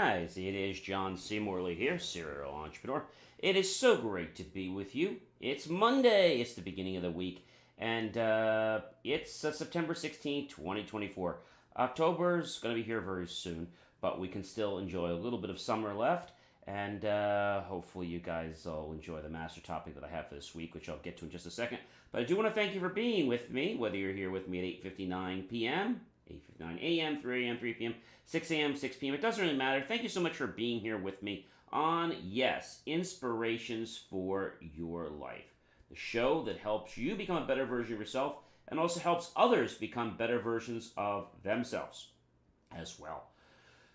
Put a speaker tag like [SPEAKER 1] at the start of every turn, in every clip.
[SPEAKER 1] guys, it is John C. Morley here, serial entrepreneur. It is so great to be with you. It's Monday, it's the beginning of the week, and it's September 16th, 2024. October's going to be here very soon, but we can still enjoy a little bit of summer left, and hopefully you guys will enjoy the master topic that I have for this week, which I'll get to in just a second. But I do want to thank you for being with me, whether you're here with me at 8:59 p.m., 8:59 a.m., 3 a.m., 3 p.m., 6 a.m., 6 p.m. It doesn't really matter. Thank you so much for being here with me on, yes, Inspirations for Your Life, the show that helps you become a better version of yourself and also helps others become better versions of themselves as well.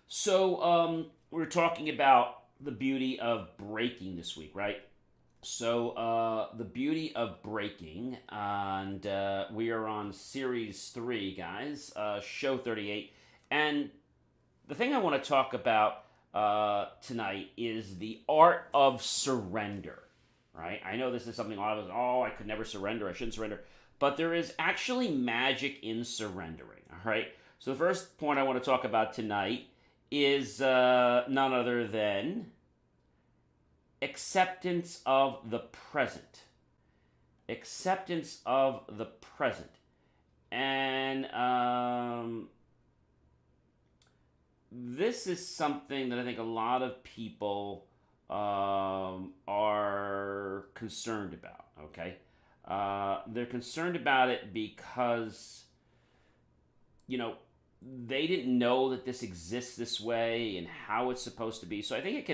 [SPEAKER 1] So we're talking about the beauty of breaking this week, right? So the beauty of breaking, and we are on series 3, guys, show 38, and the thing I want to talk about tonight is the art of surrender, right? I know this is something a lot of us, I could never surrender, I shouldn't surrender, but there is actually magic in surrendering, all right? So the first point I want to talk about tonight is none other than acceptance of the present. Acceptance of the present. And this is something that I think a lot of people are concerned about, okay? They're concerned about it because, they didn't know that this exists this way and how it's supposed to be. So I think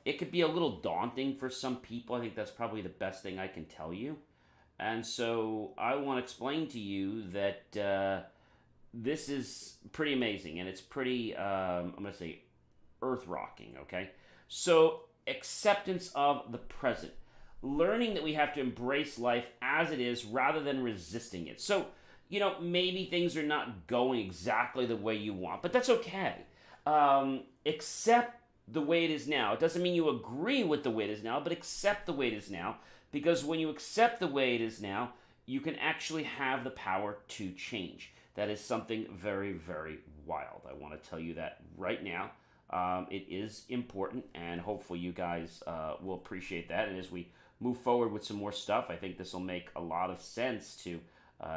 [SPEAKER 1] it could be a little daunting for some people. I think that's probably the best thing I can tell you. And so I want to explain to you that this is pretty amazing, and it's pretty, I'm going to say, earth-rocking, okay? So acceptance of the present. Learning that we have to embrace life as it is rather than resisting it. So, maybe things are not going exactly the way you want, but that's okay. Accept the way it is now. It doesn't mean you agree with the way it is now, but accept the way it is now, because when you accept the way it is now, you can actually have the power to change. That is something very, very wild. I want to tell you that right now. It is important, and hopefully you guys will appreciate that. And as we move forward with some more stuff, I think this will make a lot of sense to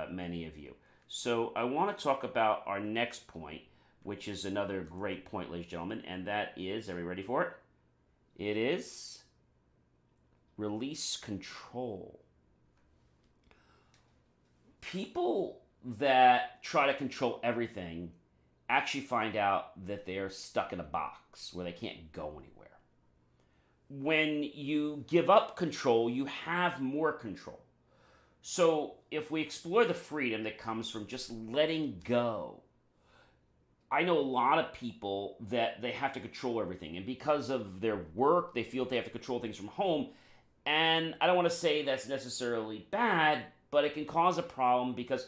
[SPEAKER 1] many of you. So I want to talk about our next point, which is another great point, ladies and gentlemen, and that is, are we ready for it? It is release control. People that try to control everything actually find out that they're stuck in a box where they can't go anywhere. When you give up control, you have more control. So if we explore the freedom that comes from just letting go, I know a lot of people that they have to control everything, and because of their work, they feel they have to control things from home. And I don't want to say that's necessarily bad, but it can cause a problem because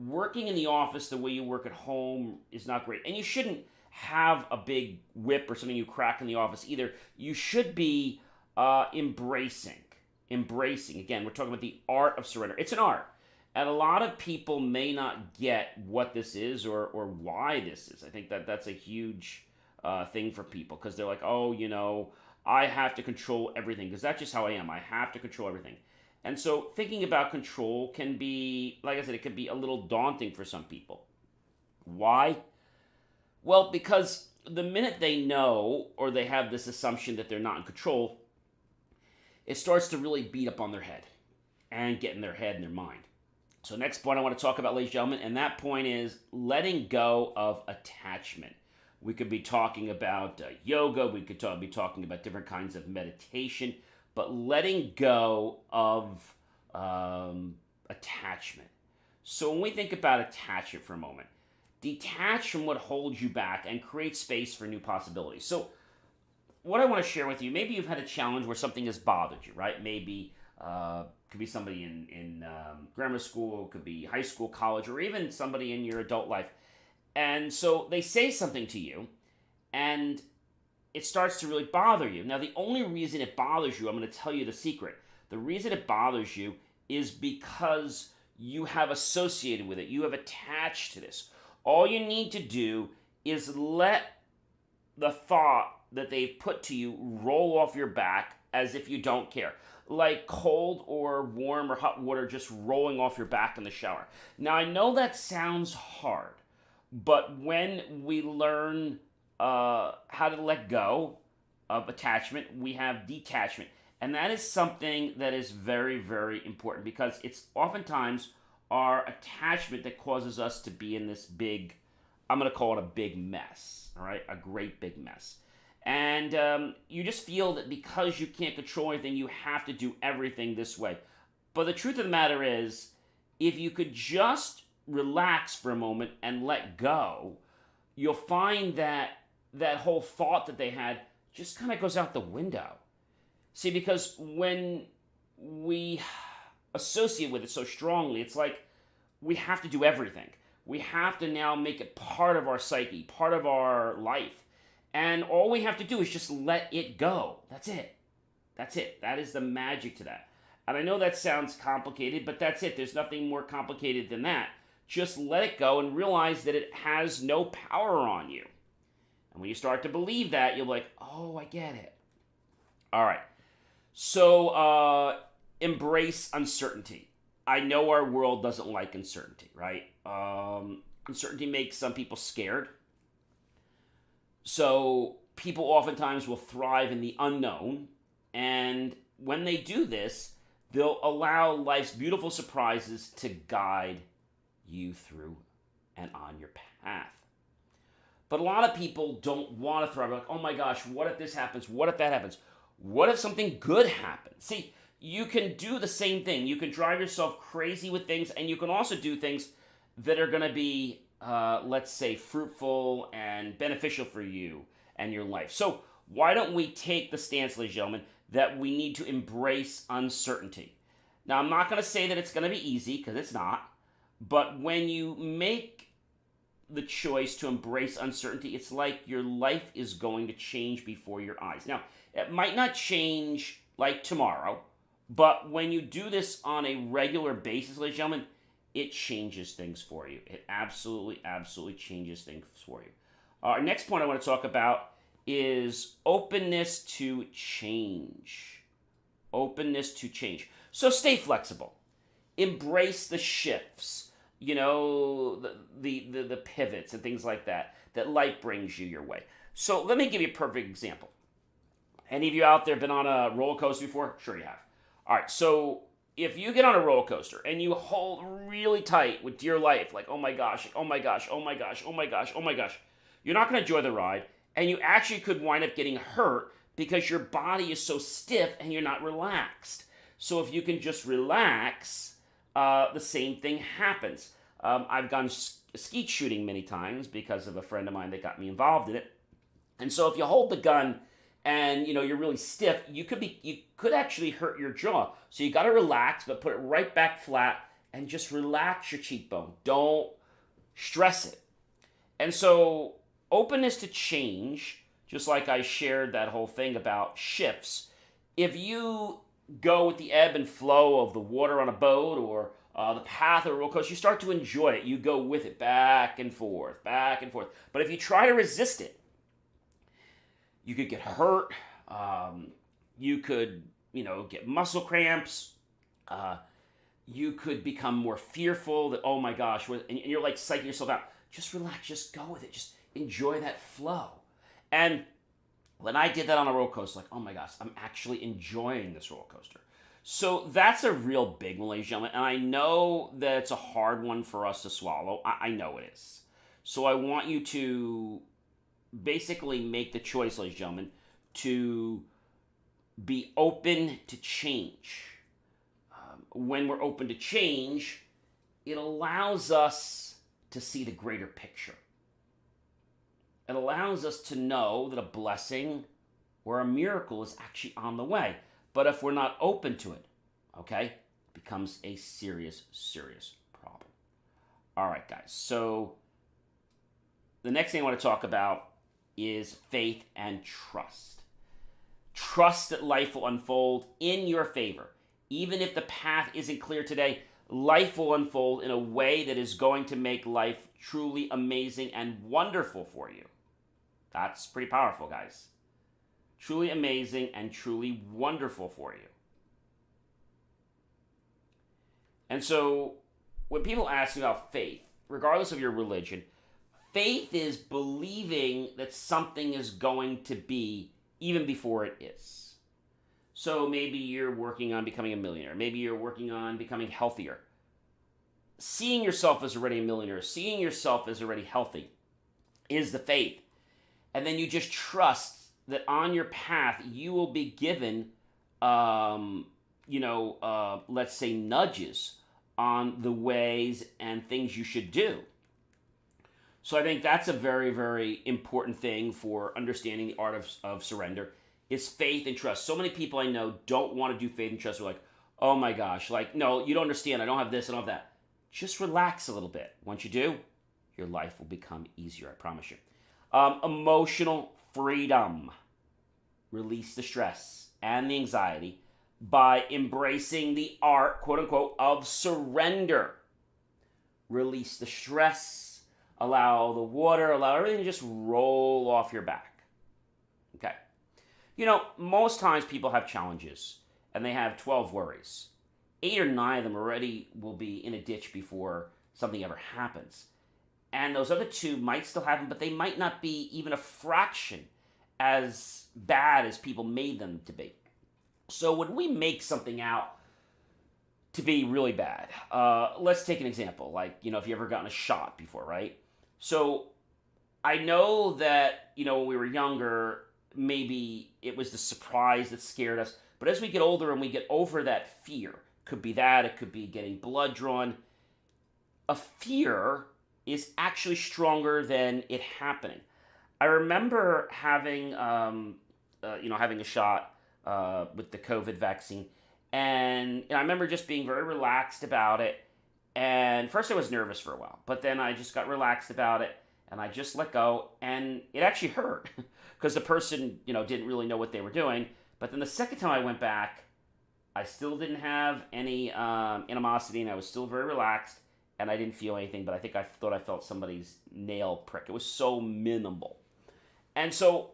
[SPEAKER 1] working in the office the way you work at home is not great. And you shouldn't have a big whip or something you crack in the office either. You should be embracing. Again, we're talking about the art of surrender. It's an art. And a lot of people may not get what this is or why this is. I think that's a huge thing for people, because they're like, I have to control everything, because that's just how I am. I have to control everything. And so thinking about control can be, like I said, it can be a little daunting for some people. Why? Well, because the minute they know, or they have this assumption that they're not in control, it starts to really beat up on their head and get in their head and their mind. So next point I want to talk about, ladies and gentlemen, and that point is letting go of attachment. We could be talking about yoga, we could be talking about different kinds of meditation, but letting go of attachment. So when we think about attachment for a moment, detach from what holds you back and create space for new possibilities. So what I want to share with you, maybe you've had a challenge where something has bothered you, right? Maybe could be somebody in grammar school, could be high school, college, or even somebody in your adult life. And so they say something to you, and it starts to really bother you. Now, the only reason it bothers you, I'm going to tell you the secret. The reason it bothers you is because you have associated with it. You have attached to this. All you need to do is let the thought that they've put to you roll off your back as if you don't care. Like cold or warm or hot water just rolling off your back in the shower. Now, I know that sounds hard, but when we learn how to let go of attachment, we have detachment. And that is something that is very, very important because it's oftentimes our attachment that causes us to be in this big, I'm going to call it a big mess, all right? A great big mess. And you just feel that because you can't control anything, you have to do everything this way. But the truth of the matter is, if you could just relax for a moment and let go, you'll find that that whole thought that they had just kind of goes out the window. See, because when we associate with it so strongly, it's like we have to do everything. We have to now make it part of our psyche, part of our life. And all we have to do is just let it go. That's it. That's it. That is the magic to that. And I know that sounds complicated, but that's it. There's nothing more complicated than that. Just let it go and realize that it has no power on you. And when you start to believe that, you're like, oh, I get it. All right. So embrace uncertainty. I know our world doesn't like uncertainty, right? Uncertainty makes some people scared. So people oftentimes will thrive in the unknown. And when they do this, they'll allow life's beautiful surprises to guide you through and on your path. But a lot of people don't want to thrive. They're like, oh my gosh, what if this happens? What if that happens? What if something good happens? See, you can do the same thing. You can drive yourself crazy with things, and you can also do things that are going to be, let's say, fruitful and beneficial for you and your life. So why don't we take the stance, ladies and gentlemen, that we need to embrace uncertainty? Now, I'm not going to say that it's going to be easy, because it's not. But when you make the choice to embrace uncertainty, it's like your life is going to change before your eyes. Now, it might not change like tomorrow, but when you do this on a regular basis, ladies and gentlemen, it changes things for you. It absolutely, absolutely changes things for you. Our next point I want to talk about is openness to change. Openness to change. So stay flexible. Embrace the shifts. You know, the pivots and things like that life brings you your way. So let me give you a perfect example. Any of you out there been on a roller coaster before? Sure you have. All right, so if you get on a roller coaster and you hold really tight with dear life, like, oh my gosh, oh my gosh, oh my gosh, oh my gosh, oh my gosh, you're not going to enjoy the ride, and you actually could wind up getting hurt because your body is so stiff and you're not relaxed. So if you can just relax, the same thing happens. I've gone skeet shooting many times because of a friend of mine that got me involved in it. And so if you hold the gun and you're really stiff, you could actually hurt your jaw. So you got to relax, but put it right back flat and just relax your cheekbone. Don't stress it. And so openness to change, just like I shared that whole thing about shifts. If you go with the ebb and flow of the water on a boat or the path of a roller coaster, you start to enjoy it. You go with it back and forth, back and forth. But if you try to resist it, you could get hurt. You could, get muscle cramps. You could become more fearful that, oh my gosh, and you're like psyching yourself out. Just relax, just go with it. Just enjoy that flow. And when I did that on a roller coaster, like, oh my gosh, I'm actually enjoying this roller coaster. So that's a real big one, ladies and gentlemen. And I know that it's a hard one for us to swallow. I know it is. So I want you to basically make the choice, ladies and gentlemen, to be open to change. When we're open to change, it allows us to see the greater picture. It allows us to know that a blessing or a miracle is actually on the way. But if we're not open to it, okay, it becomes a serious, serious problem. All right, guys. So the next thing I want to talk about is faith and trust. Trust that life will unfold in your favor. Even if the path isn't clear today, life will unfold in a way that is going to make life truly amazing and wonderful for you. That's pretty powerful, guys. truly amazing, and truly wonderful for you. And so when people ask me about faith, regardless of your religion, faith is believing that something is going to be even before it is. So maybe you're working on becoming a millionaire. Maybe you're working on becoming healthier. Seeing yourself as already a millionaire, seeing yourself as already healthy is the faith. And then you just trust that on your path you will be given, let's say nudges on the ways and things you should do. So I think that's a very, very important thing for understanding the art of surrender is faith and trust. So many people I know don't want to do faith and trust. They're like, oh my gosh, like, no, you don't understand. I don't have this, I don't have that. Just relax a little bit. Once you do, your life will become easier, I promise you. Emotional freedom. Release the stress and the anxiety by embracing the art, quote unquote, of surrender. Release the stress, allow the water, allow everything to just roll off your back. Okay. Most times people have challenges and they have 12 worries. 8 or 9 of them already will be in a ditch before something ever happens. And those other 2 might still happen, but they might not be even a fraction as bad as people made them to be. So when we make something out to be really bad, let's take an example. Like, if you ever gotten a shot before, right? So I know that, when we were younger, maybe it was the surprise that scared us. But as we get older and we get over that fear, could be that, it could be getting blood drawn. A fear is actually stronger than it happening. I remember having, having a shot with the COVID vaccine, and I remember just being very relaxed about it. And first I was nervous for a while, but then I just got relaxed about it, and I just let go, and it actually hurt because the person, didn't really know what they were doing. But then the second time I went back, I still didn't have any animosity, and I was still very relaxed, and I didn't feel anything, but I think I thought I felt somebody's nail prick. It was so minimal. And so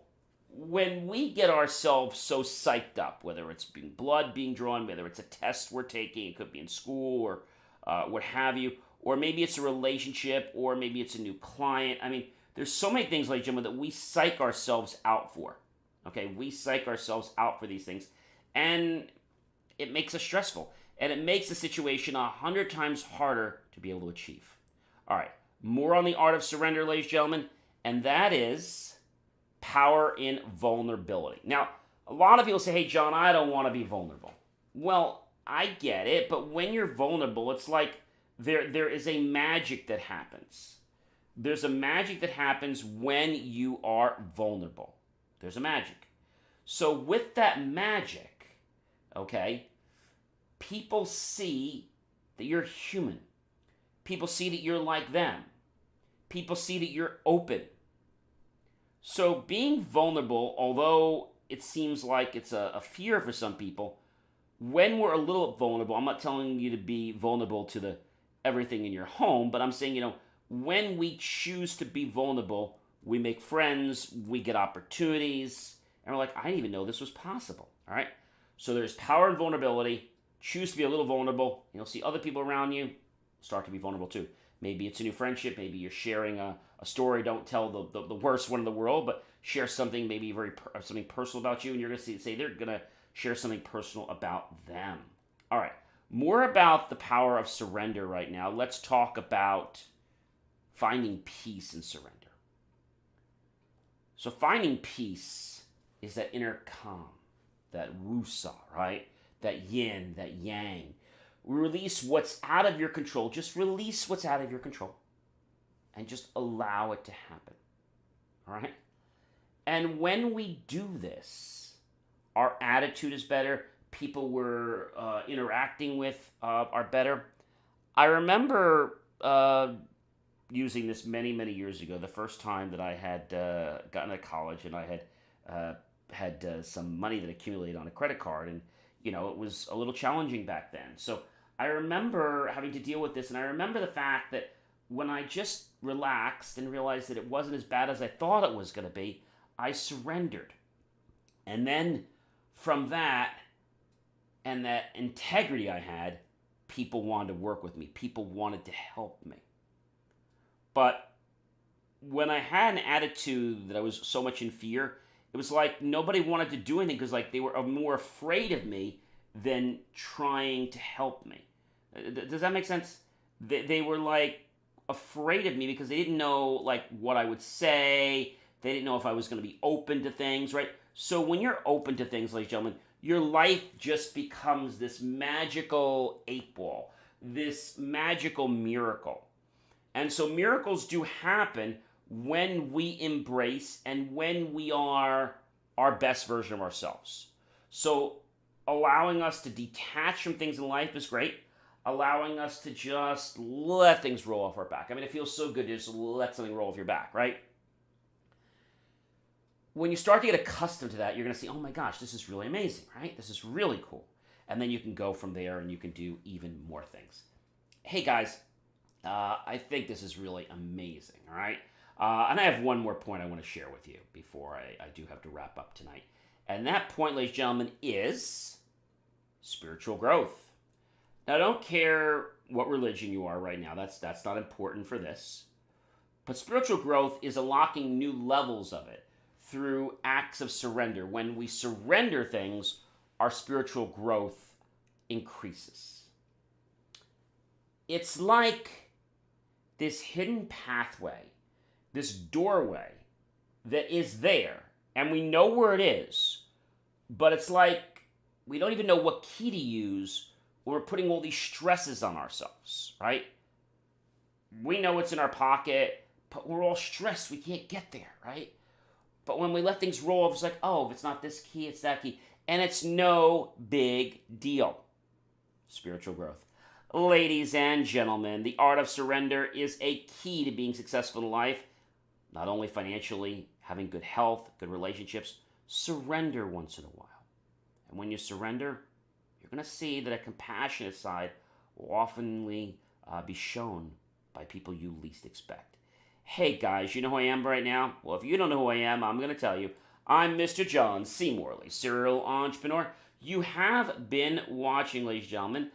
[SPEAKER 1] when we get ourselves so psyched up, whether it's blood being drawn, whether it's a test we're taking, it could be in school or what have you, or maybe it's a relationship, or maybe it's a new client. I mean, there's so many things, ladies and gentlemen, that we psych ourselves out for. Okay, we psych ourselves out for these things, and it makes us stressful, and it makes the situation 100 times harder to be able to achieve. All right, more on the art of surrender, ladies and gentlemen, and that is power in vulnerability. Now, a lot of people say, hey, John, I don't want to be vulnerable. Well, I get it, but when you're vulnerable, it's like there is a magic that happens. There's a magic that happens when you are vulnerable. There's a magic. So with that magic, okay, people see that you're human. People see that you're like them. People see that you're open. So being vulnerable, although it seems like it's a fear for some people, when we're a little vulnerable, I'm not telling you to be vulnerable to everything in your home, but I'm saying, when we choose to be vulnerable, we make friends, we get opportunities, and we're like, I didn't even know this was possible, all right? So there's power in vulnerability. Choose to be a little vulnerable. You'll see other people around you start to be vulnerable too. Maybe it's a new friendship. Maybe you're sharing a story. Don't tell the worst one in the world, but share something, maybe something personal about you, and you're going to say they're going to share something personal about them. All right, more about the power of surrender right now. Let's talk about finding peace in surrender. So finding peace is that inner calm, that wusa, right? That yin, that yang. Release what's out of your control. Just release what's out of your control. And just allow it to happen. All right? And when we do this, our attitude is better. People we're interacting with are better. I remember using this many, many years ago, the first time that I had gotten to college and I had some money that accumulated on a credit card. And, it was a little challenging back then. So I remember having to deal with this. And I remember the fact that when I just relaxed and realized that it wasn't as bad as I thought it was going to be, I surrendered. And then from that and that integrity I had, people wanted to work with me. People wanted to help me. But when I had an attitude that I was so much in fear, it was like nobody wanted to do anything because like they were more afraid of me than trying to help me. Does that make sense? They were like afraid of me because they didn't know like what I would say. They didn't know if I was going to be open to things, right? So when you're open to things, ladies and gentlemen, your life just becomes this magical 8-ball, this magical miracle. And so miracles do happen when we embrace and when we are our best version of ourselves. So allowing us to detach from things in life is great. Allowing us to just let things roll off our back. I mean, it feels so good to just let something roll off your back, right? When you start to get accustomed to that, you're going to see, oh my gosh, this is really amazing, right? This is really cool. And then you can go from there and you can do even more things. Hey guys, I think this is really amazing, all right? And I have one more point I want to share with you before I do have to wrap up tonight. And that point, ladies and gentlemen, is spiritual growth. Now, I don't care what religion you are right now. That's not important for this. But spiritual growth is unlocking new levels of it through acts of surrender. When we surrender things, our spiritual growth increases. It's like this hidden pathway, this doorway that is there, and we know where it is, but it's like we don't even know what key to use. We're putting all these stresses on ourselves, right? We know it's in our pocket, but we're all stressed. We can't get there, right? But when we let things roll off, it's like, oh, if it's not this key, it's that key. And it's no big deal. Spiritual growth. Ladies and gentlemen, the art of surrender is a key to being successful in life. Not only financially, having good health, good relationships. Surrender once in a while. And when you surrender, you're going to see that a compassionate side will often be shown by people you least expect. Hey guys, you know who I am right now? Well, if you don't know who I am, I'm going to tell you. I'm Mr. John C. Morley, serial entrepreneur. You have been watching, ladies and gentlemen.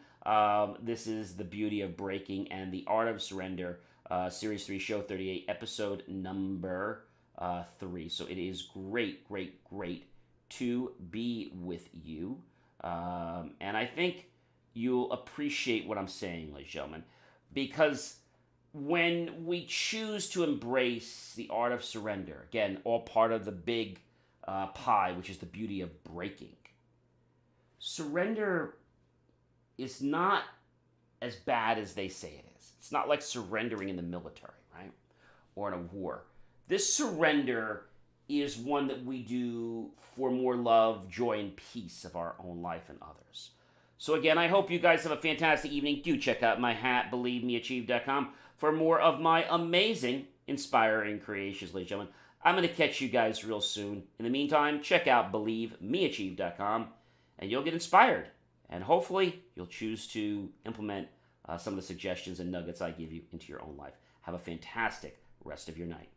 [SPEAKER 1] This is The Beauty of Breaking and the Art of Surrender, Series 3, Show 38, episode number 3. So it is great to be with you. And I think you'll appreciate what I'm saying, ladies and gentlemen, because when we choose to embrace the art of surrender, again, all part of the big pie, which is the beauty of breaking, surrender is not as bad as they say it is. It's not like surrendering in the military, right? Or in a war. This surrender is one that we do for more love, joy, and peace of our own life and others. So again, I hope you guys have a fantastic evening. Do check out my hat, BelieveMeAchieve.com, for more of my amazing, inspiring creations, ladies and gentlemen. I'm going to catch you guys real soon. In the meantime, check out BelieveMeAchieve.com, and you'll get inspired. And hopefully, you'll choose to implement some of the suggestions and nuggets I give you into your own life. Have a fantastic rest of your night.